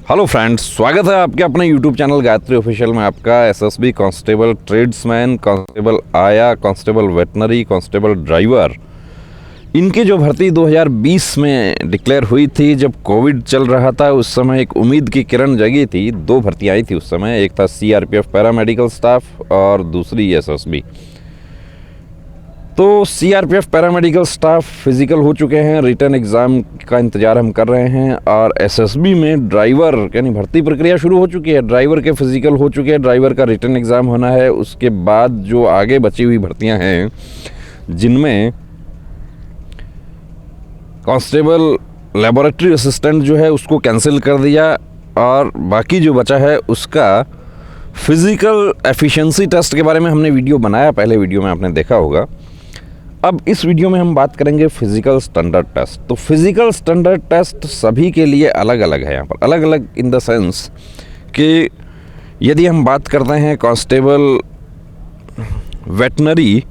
Hello friends, स्वागत है आपके अपने यूट्यूब चैनल गायत्री ऑफिशियल में। आपका एसएसबी कांस्टेबल ट्रेड्समैन, कांस्टेबल आया, कांस्टेबल वेटनरी, कांस्टेबल ड्राइवर, इनकी जो भर्ती 2020 में डिक्लेयर हुई थी, जब कोविड चल रहा था, उस समय एक उम्मीद की किरण जगी थी। दो भर्ती आई थी उस समय, एक था सीआरपीएफ पैरामेडिकल स्टाफ और दूसरी एसएसबी। तो सीआरपीएफ पैरामेडिकल स्टाफ फिजिकल हो चुके हैं, रिटन एग्ज़ाम का इंतज़ार हम कर रहे हैं। और एसएसबी में ड्राइवर यानी भर्ती प्रक्रिया शुरू हो चुकी है, ड्राइवर के फिजिकल हो चुके हैं, ड्राइवर का रिटन एग्ज़ाम होना है। उसके बाद जो आगे बची हुई भर्तियां हैं, जिनमें कांस्टेबल लेबोरेटरी असिस्टेंट जो है उसको कैंसिल कर दिया, और बाकी जो बचा है उसका फिज़िकल एफिशिएंसी टेस्ट के बारे में हमने वीडियो बनाया, पहले वीडियो में आपने देखा होगा। अब इस वीडियो में हम बात करेंगे फिज़िकल स्टैंडर्ड टेस्ट। तो फिज़िकल स्टैंडर्ड टेस्ट सभी के लिए अलग अलग है। यहाँ पर अलग अलग इन द सेंस कि यदि हम बात करते हैं कांस्टेबल वेटनरी,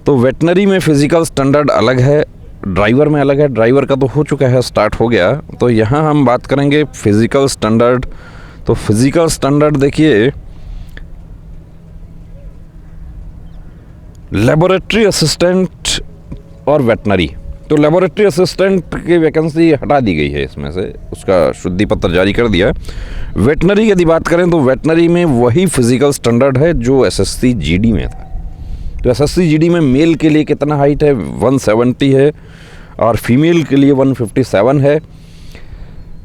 तो वेटनरी में फ़िज़िकल स्टैंडर्ड अलग है, ड्राइवर में अलग है। ड्राइवर का तो हो चुका है, स्टार्ट हो गया। तो यहाँ हम बात करेंगे फ़िज़िकल स्टैंडर्ड। तो फिज़िकल स्टैंडर्ड देखिए, लेबोरेटरी असिस्टेंट और वेटनरी। तो लेबोरेटरी असिस्टेंट की वैकेंसी हटा दी गई है इसमें से, उसका शुद्धि पत्र जारी कर दिया। वेटनरी की यदि बात करें तो वेटनरी में वही फिज़िकल स्टैंडर्ड है जो एसएससी जीडी में था। तो एसएससी जीडी में मेल के लिए कितना हाइट है, 170 है, और फीमेल के लिए 157 है।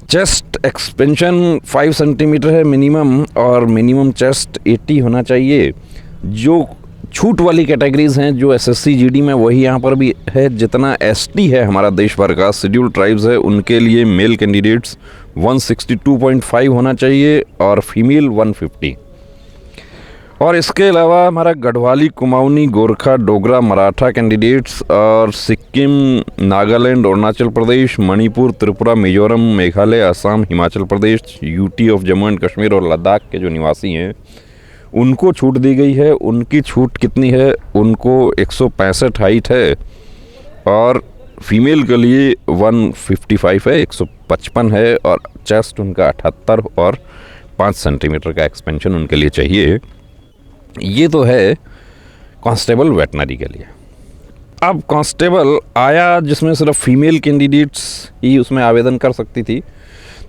चेस्ट एक्सपेंशन 5 सेंटीमीटर है मिनिमम, और मिनिमम चेस्ट 80 होना चाहिए। जो छूट वाली कैटेगरीज हैं जो एसएससी जीडी में, वही यहाँ पर भी है। जितना एसटी है हमारा देश भर का, शेड्यूल ट्राइब्स है, उनके लिए मेल कैंडिडेट्स 162.5 होना चाहिए और फीमेल 150। और इसके अलावा हमारा गढ़वाली, कुमाऊनी, गोरखा, डोगरा, मराठा कैंडिडेट्स, और Sikkim, Nagaland, Arunachal Pradesh, Manipur, Tripura, Mizoram, Meghalaya, Assam, Himachal Pradesh, UT of Jammu and Kashmir और लद्दाख के जो निवासी हैं, उनको छूट दी गई है। उनकी छूट कितनी है, उनको 165 हाइट है, और फीमेल के लिए 155 है, 155 है, और चेस्ट उनका 78 और 5 सेंटीमीटर का एक्सपेंशन उनके लिए चाहिए। ये तो है कांस्टेबल वेटनरी के लिए। अब कांस्टेबल आया, जिसमें सिर्फ फीमेल कैंडिडेट्स ही उसमें आवेदन कर सकती थी।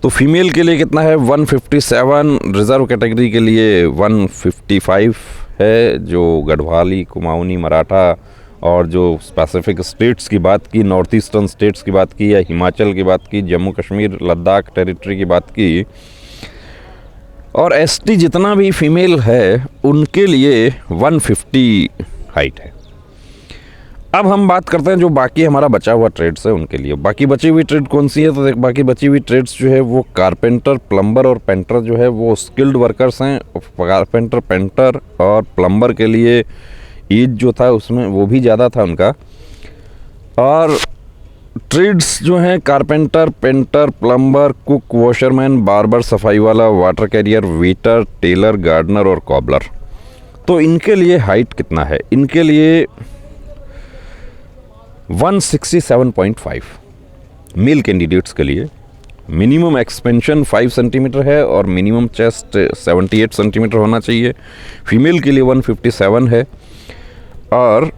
तो फीमेल के लिए कितना है, 157, रिज़र्व कैटेगरी के लिए 155 है। जो गढ़वाली, कुमाऊनी, मराठा और जो स्पेसिफिक स्टेट्स की बात की, नॉर्थ ईस्टर्न स्टेट्स की बात की, या हिमाचल की बात की, जम्मू कश्मीर, लद्दाख टेरिटरी की बात की, और एसटी जितना भी फीमेल है उनके लिए 150 हाइट है। अब हम बात करते हैं जो बाकी हमारा बचा हुआ ट्रेड्स है उनके लिए। बाकी बची हुई ट्रेड कौन सी है, तो बाकी बची हुई ट्रेड्स जो है वो कारपेंटर, प्लम्बर और पेंटर जो है वो स्किल्ड वर्कर्स हैं। कारपेंटर, पेंटर और प्लम्बर के लिए एज जो था उसमें वो भी ज़्यादा था उनका। और ट्रेड्स जो हैं carpenter, painter, plumber, cook, washerman, barber, सफाई वाला, water carrier, waiter, tailor, gardener और कॉबलर। तो इनके लिए हाइट कितना है, इनके लिए 167.5 मेल कैंडिडेट्स के लिए। मिनिमम एक्सपेंशन 5 सेंटीमीटर है और मिनिमम चेस्ट 78 सेंटीमीटर होना चाहिए। फीमेल के लिए 157 है। और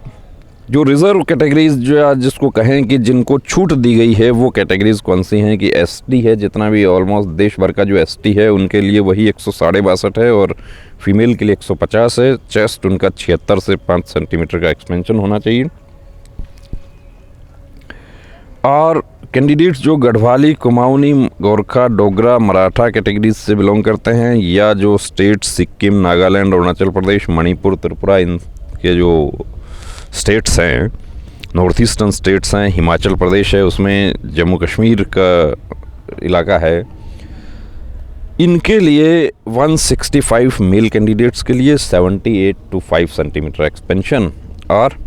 जो रिज़र्व कैटेगरीज जो जिसको कहें कि जिनको छूट दी गई है, वो कैटेगरीज कौन सी हैं कि एसटी है, जितना भी ऑलमोस्ट देश भर का जो एसटी है उनके लिए वही 162.5 है, और फीमेल के लिए 150 है। चेस्ट उनका 76 से 5 सेंटीमीटर का एक्सपेंशन होना चाहिए। और कैंडिडेट्स जो गढ़वाली, कुमाऊनी, गोरखा, डोगरा, मराठा कैटेगरीज से बिलोंग करते हैं, या जो स्टेट्स सिक्किम, नागालैंड, अरुणाचल प्रदेश, मणिपुर, त्रिपुरा, इनके जो स्टेट्स हैं, नॉर्थ ईस्टर्न स्टेट्स हैं, हिमाचल प्रदेश है, उसमें जम्मू कश्मीर का इलाका है, इनके लिए 165 मेल कैंडिडेट्स के लिए 78 to 5 सेंटीमीटर एक्सपेंशन, और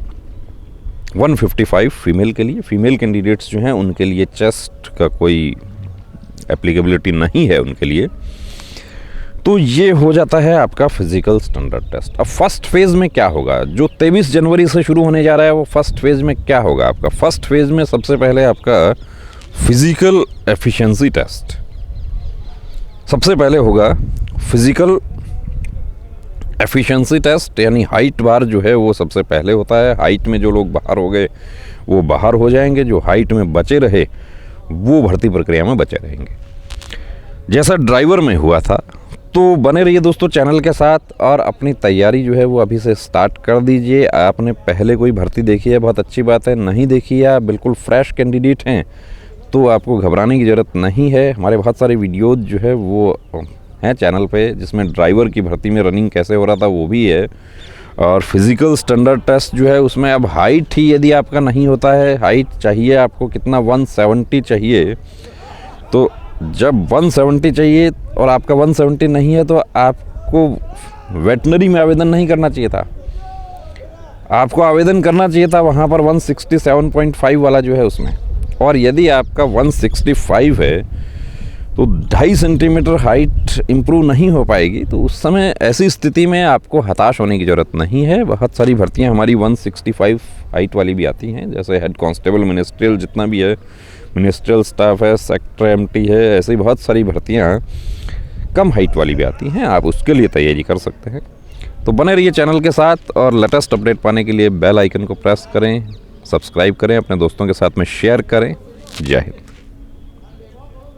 155 फीमेल के लिए। फीमेल कैंडिडेट्स जो हैं उनके लिए चेस्ट का कोई एप्लीकेबिलिटी नहीं है उनके लिए। तो ये हो जाता है आपका फिजिकल स्टैंडर्ड टेस्ट। अब फर्स्ट फेज़ में क्या होगा, जो 23 जनवरी से शुरू होने जा रहा है, वो फर्स्ट फेज़ में क्या होगा आपका। फर्स्ट फेज़ में सबसे पहले आपका फिजिकल एफिशिएंसी टेस्ट, सबसे पहले होगा फिज़िकल एफिशिएंसी टेस्ट, यानी हाइट बार जो है वो सबसे पहले होता है। हाइट में जो लोग बाहर हो गए वो बाहर हो जाएंगे, जो हाइट में बचे रहे वो भर्ती प्रक्रिया में बचे रहेंगे, जैसा ड्राइवर में हुआ था। तो बने रहिए दोस्तों चैनल के साथ और अपनी तैयारी जो है वो अभी से स्टार्ट कर दीजिए। आपने पहले कोई भर्ती देखी है, बहुत अच्छी बात है। नहीं देखी है, आप बिल्कुल फ्रेश कैंडिडेट हैं तो आपको घबराने की ज़रूरत नहीं है। हमारे बहुत सारे वीडियोज़ जो है वो हैं चैनल पे, जिसमें ड्राइवर की भर्ती में रनिंग कैसे हो रहा था वो भी है। और फिज़िकल स्टैंडर्ड टेस्ट जो है उसमें अब हाइट ही यदि आपका नहीं होता है, हाइट चाहिए आपको कितना 170 चाहिए, तो जब 170 चाहिए और आपका 170 नहीं है तो आपको वेटनरी में आवेदन नहीं करना चाहिए था। आपको आवेदन करना चाहिए था वहाँ पर 167.5 वाला जो है उसमें। और यदि आपका 165 है तो 2.5 सेंटीमीटर हाइट इम्प्रूव नहीं हो पाएगी, तो उस समय ऐसी स्थिति में आपको हताश होने की ज़रूरत नहीं है। बहुत सारी भर्तियां हमारी 165 हाइट वाली भी आती हैं, जैसे हेड कांस्टेबल, मिनिस्ट्रियल जितना भी है, मिनिस्ट्रियल स्टाफ है, सेक्टर एमटी है, ऐसी बहुत सारी भर्तियां कम हाइट वाली भी आती हैं। आप उसके लिए तैयारी कर सकते हैं। तो बने रहिए चैनल के साथ और लेटेस्ट अपडेट पाने के लिए बेल आइकन को प्रेस करें, सब्सक्राइब करें, अपने दोस्तों के साथ में शेयर करें। जय हिंद।